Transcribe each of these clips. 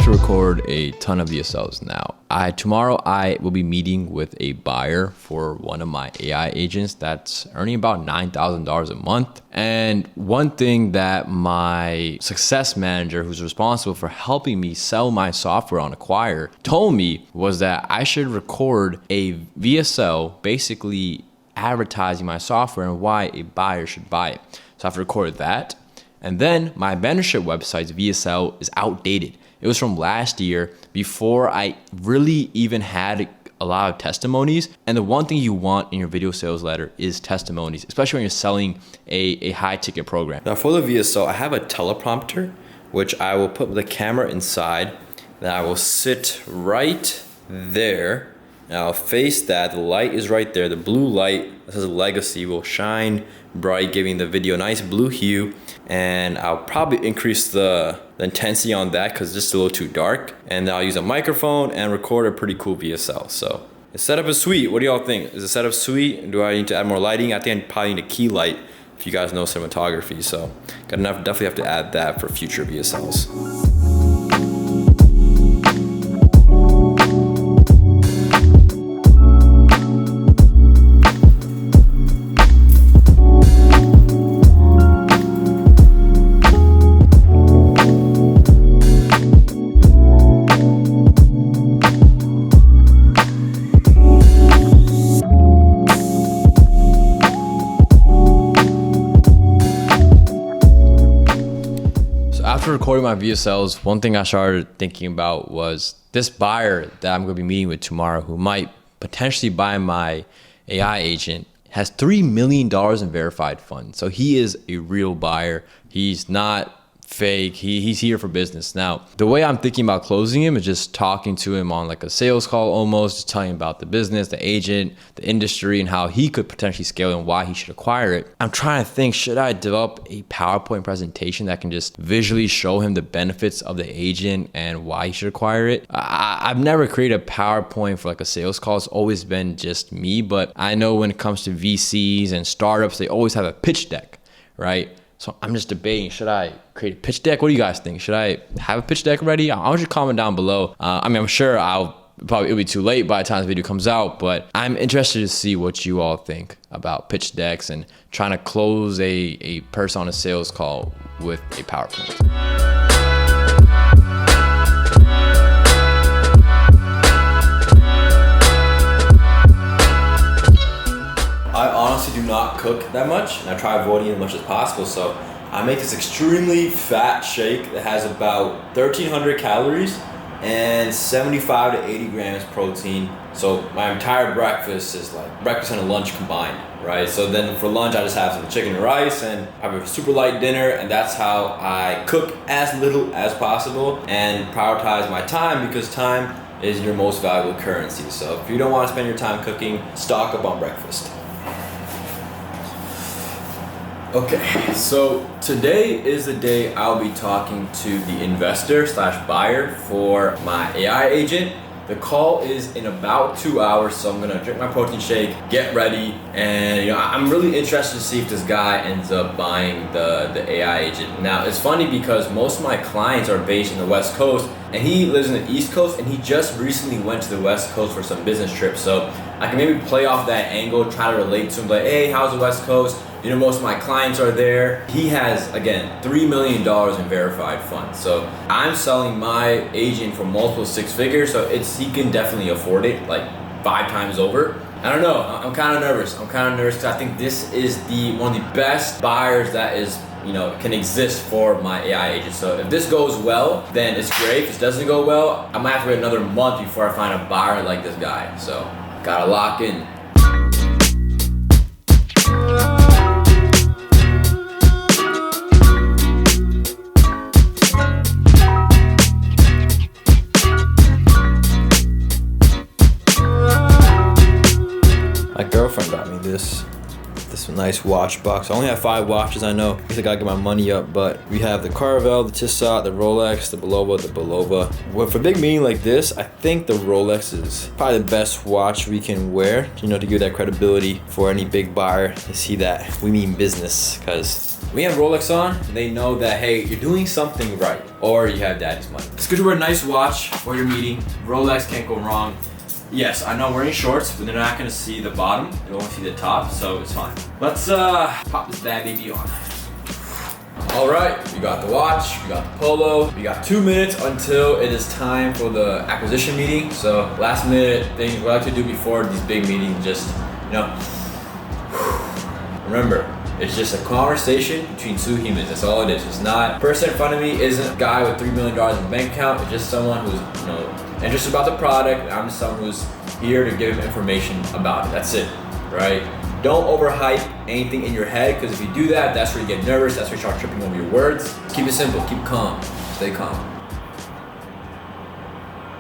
to record a ton of VSLs now. Tomorrow I will be meeting with a buyer for one of my AI agents that's earning about $9,000 a month. And one thing that my success manager, who's responsible for helping me sell my software on Acquire, told me was that I should record a VSL basically advertising my software and why a buyer should buy it. So I've recorded that. And then my mentorship website's VSL is outdated. It was from last year before I really even had a lot of testimonies. And the one thing you want in your video sales letter is testimonies, especially when you're selling a high ticket program. Now for the VSL, I have a teleprompter, which I will put the camera inside. Then I will sit right there. Now I'll face that. The light is right there. The blue light that says legacy will shine bright, giving the video a nice blue hue. And I'll probably increase the intensity on that because it's just a little too dark. And then I'll use a microphone and record a pretty cool VSL. So the setup is sweet. What do y'all think? Is the setup sweet? Do I need to add more lighting? I think I probably need a key light if you guys know cinematography. So definitely have to add that for future VSLs. After recording my VSLs, one thing I started thinking about was this buyer that I'm going to be meeting with tomorrow who might potentially buy my AI agent has $3 million in verified funds. So he is a real buyer. He's not fake. He's here for business. Now, the way I'm thinking about closing him is just talking to him on like a sales call almost, just telling him about the business, the agent, the industry, and how he could potentially scale and why he should acquire it. I'm trying to think, should I develop a PowerPoint presentation that can just visually show him the benefits of the agent and why he should acquire it? I've never created a PowerPoint for like a sales call. It's always been just me, but I know when it comes to VCs and startups, they always have a pitch deck, right? So I'm just debating, should I create a pitch deck? What do you guys think? Should I have a pitch deck ready? I want you to comment down below. I'm sure it'll be too late by the time this video comes out, but I'm interested to see what you all think about pitch decks and trying to close a person on a sales call with a PowerPoint. I honestly do not cook that much, and I try avoiding as much as possible. So I make this extremely fat shake that has about 1,300 calories and 75 to 80 grams protein. So my entire breakfast is like breakfast and a lunch combined, right? So then for lunch, I just have some chicken and rice and I have a super light dinner, and that's how I cook as little as possible and prioritize my time, because time is your most valuable currency. So if you don't want to spend your time cooking, stock up on breakfast. Okay, so today is the day I'll be talking to the investor / buyer for my AI agent. The call is in about 2 hours, so I'm gonna drink my protein shake, get ready, and I'm really interested to see if this guy ends up buying the AI agent. Now, it's funny because most of my clients are based in the West Coast, and he lives in the East Coast, and he just recently went to the West Coast for some business trips. So I can maybe play off that angle, try to relate to him, like, hey, how's the West Coast? Most of my clients are there. He has, again, $3 million in verified funds. So I'm selling my agent for multiple six figures, so he can definitely afford it, like 5 times over. I don't know, I'm kind of nervous. Because I think this is one of the best buyers that is, can exist for my AI agent. So if this goes well, then it's great. If this doesn't go well, I might have to wait another month before I find a buyer like this guy. So gotta lock in. My girlfriend got me this nice watch box. I only have 5 watches, I know. I gotta get my money up, but we have the Carvel, the Tissot, the Rolex, the Bulova. Well, for a big meeting like this, I think the Rolex is probably the best watch we can wear, to give that credibility for any big buyer to see that we mean business, because when you have Rolex on, they know that, hey, you're doing something right, or you have daddy's money. It's good to wear a nice watch for your meeting. Rolex can't go wrong. Yes, I know I'm wearing shorts, but they're not gonna see the bottom. They'll only see the top, so it's fine. Let's pop this bad baby on. All right, we got the watch, we got the polo. We got 2 minutes until it is time for the acquisition meeting. So last minute things we like to do before these big meetings, just, remember, it's just a conversation between two humans. That's all it is. It's not, the person in front of me isn't a guy with $3 million in the bank account. It's just someone who's, interested about the product. And I'm just someone who's here to give him information about it. That's it, right? Don't overhype anything in your head, because if you do that, that's where you get nervous. That's where you start tripping over your words. Keep it simple. Keep calm. Stay calm.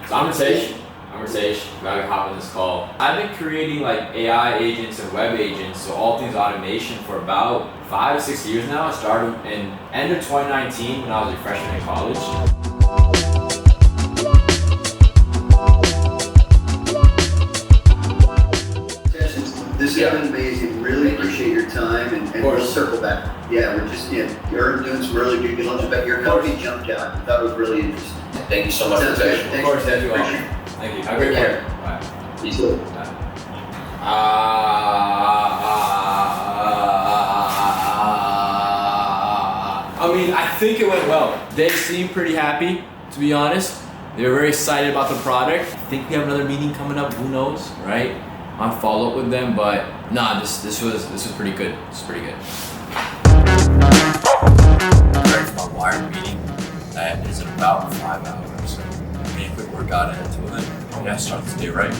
So I'm Ritesh. Gotta hop on this call. I've been creating like AI agents and web agents, so all things automation, for about 5 to 6 years now. I started in end of 2019 when I was a freshman in college. This has been amazing. Really appreciate your time, and we'll circle back. Yeah, we're just, you're doing some really good diligence about your company. Jumped out. I thought it was really interesting. Thank you so much for that. Of course, thank you all. Thank you. Have a great day. Bye. You too. I mean, I think it went well. They seemed pretty happy, to be honest. They were very excited about the product. I think we have another meeting coming up. Who knows, right? I'll follow up with them, but nah, this was pretty good. This is pretty good. Ready for my wired meeting. That is in about 5 hours. So maybe a quick workout and until then, yeah, start this day right.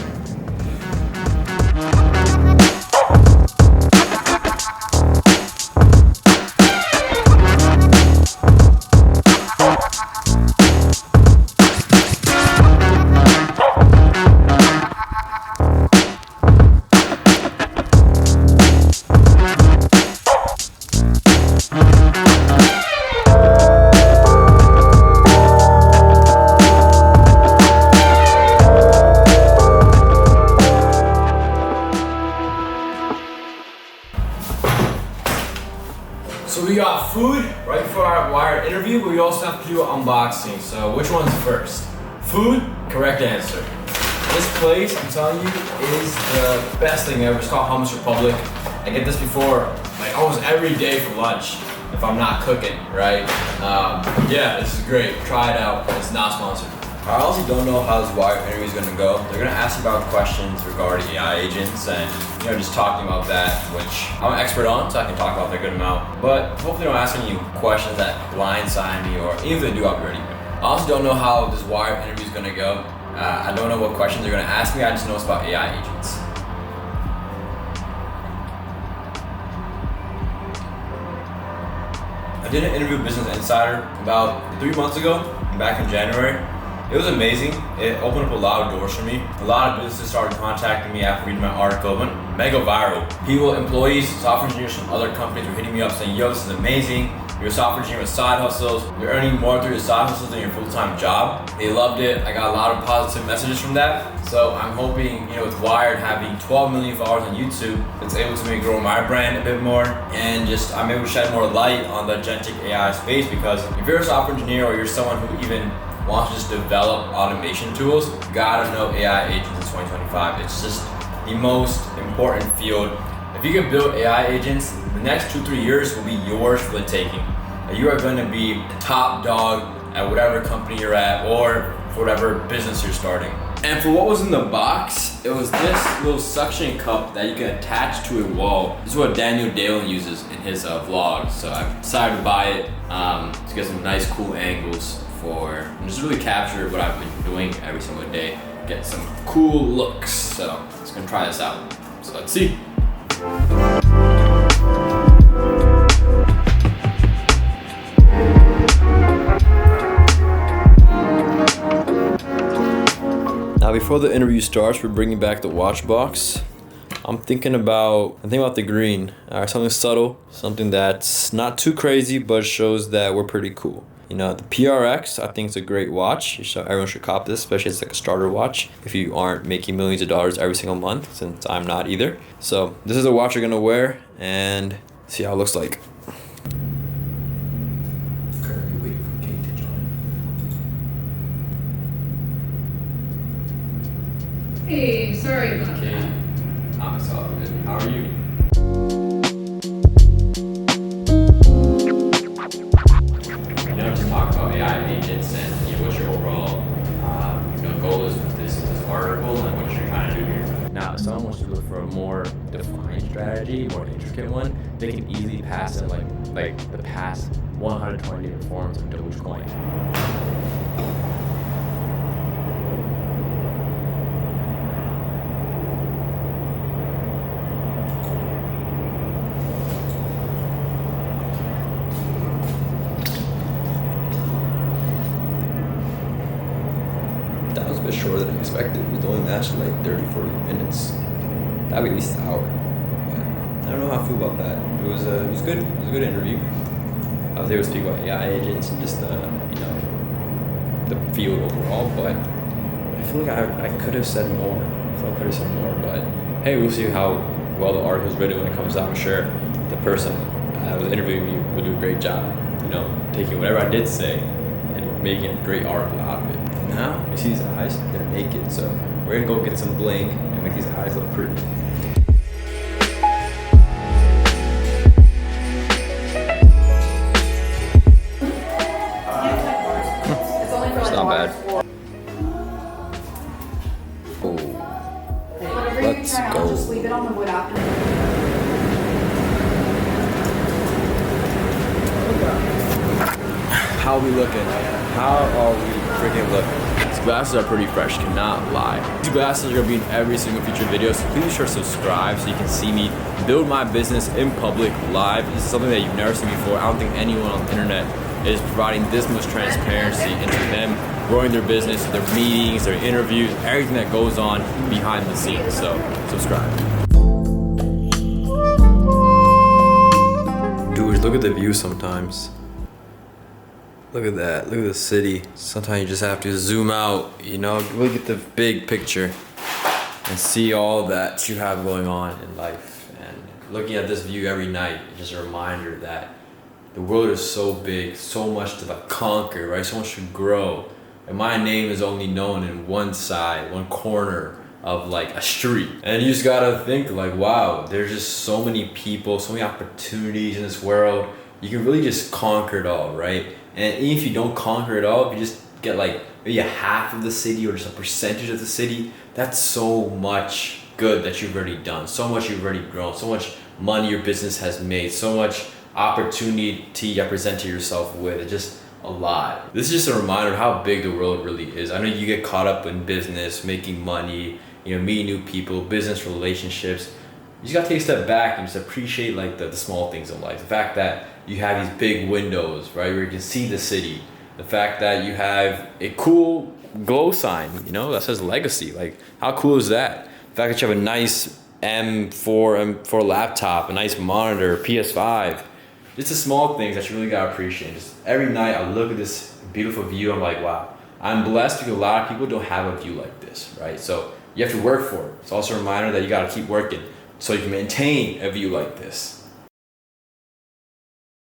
So we got food right before our wired interview, but we also have to do an unboxing. So which one's first? Food, correct answer. This place, I'm telling you, is the best thing ever. It's called Hummus Republic. I get this before, like almost every day for lunch, if I'm not cooking, right? Yeah, this is great. Try it out. It's not sponsored. I honestly don't know how this wired interview is gonna go. They're gonna ask about questions regarding AI agents and just talking about that, which I'm an expert on, so I can talk about that a good amount. But hopefully they don't ask any questions that blindside me, or even if they do, I'll be ready. I also don't know how this wired interview is gonna go. I don't know what questions they're gonna ask me. I just know it's about AI agents. I did an interview with Business Insider about 3 months ago, back in January. It was amazing. It opened up a lot of doors for me. A lot of businesses started contacting me after reading my article. It went mega viral. People, employees, software engineers from other companies were hitting me up saying, yo, this is amazing. You're a software engineer with side hustles. You're earning more through your side hustles than your full-time job. They loved it. I got a lot of positive messages from that. So I'm hoping, with Wired having 12 million followers on YouTube, it's able to maybe grow my brand a bit more, and just I'm able to shed more light on the agentic AI space, because if you're a software engineer or you're someone who even wants to just develop automation tools, you gotta know AI agents in 2025. It's just the most important field. If you can build AI agents, the next 2-3 years will be yours for the taking. You are gonna be the top dog at whatever company you're at, or for whatever business you're starting. And for what was in the box, it was this little suction cup that you can attach to a wall. This is what Daniel Dalen uses in his vlog. So I decided to buy it to get some nice cool angles and just really capture what I've been doing every single day. Get some cool looks. So I'm just gonna try this out. So let's see. Now before the interview starts, we're bringing back the watch box. I'm thinking about the green. Something subtle, something that's not too crazy, but shows that we're pretty cool. The PRX, I think it's a great watch. Everyone should cop this, especially as like a starter watch if you aren't making millions of dollars every single month, since I'm not either. So this is a watch you're gonna wear and see how it looks like. Hey, sorry about Okay, that. I'm exhausted. How are you? Just talk about AI agents and what your overall goal is with this article and what you're trying to do here. Now, if someone wants to look for a more defined strategy, more intricate one, they can easily pass in like the past 120 different forms of Dogecoin. That was a bit shorter than I expected. It was only lasted like 30, 40 minutes. That'd be at least an hour. But I don't know how I feel about that. It was good. It was a good interview. I was able to speak about AI agents and just the field overall, but I feel like I could have said more. But hey, we'll see how well the article's written when it comes out. I'm sure the person that was interviewing me will do a great job, taking whatever I did say and making a great article out of it. Now, you see these eyes? They're naked, so we're gonna go get some bling and make these eyes look pretty. It's not bad. Oh, let's go. Just leave it on the wood after. How are we looking? How are we freaking looking? These glasses are pretty fresh, cannot lie. These glasses are gonna be in every single future video, so please be sure to subscribe so you can see me build my business in public live. This is something that you've never seen before. I don't think anyone on the internet is providing this much transparency into them growing their business, their meetings, their interviews, everything that goes on behind the scenes. So subscribe. Dude, look at the view sometimes. Look at that. Look at the city. Sometimes you just have to zoom out, look at the big picture and see all that you have going on in life. And looking at this view every night is just a reminder that the world is so big, so much to conquer, right? So much to grow. And my name is only known in one side, one corner of a street. And you just gotta think wow, there's just so many people, so many opportunities in this world. You can really just conquer it all, right? And even if you don't conquer it all, if you just get maybe a half of the city or just a percentage of the city, that's so much good that you've already done, so much you've already grown, so much money your business has made, so much opportunity you present yourself with. It's just a lot. This is just a reminder of how big the world really is. I know you get caught up in business, making money, meeting new people, business relationships. You just gotta take a step back and just appreciate the small things in life. The fact that you have these big windows, right, where you can see the city. The fact that you have a cool glow sign, that says legacy. How cool is that? The fact that you have a nice M4 laptop, a nice monitor, PS5. Just the small things that you really gotta appreciate. Just every night I look at this beautiful view, I'm like, wow, I'm blessed because a lot of people don't have a view like this, right? So you have to work for it. It's also a reminder that you gotta keep working so you can maintain a view like this.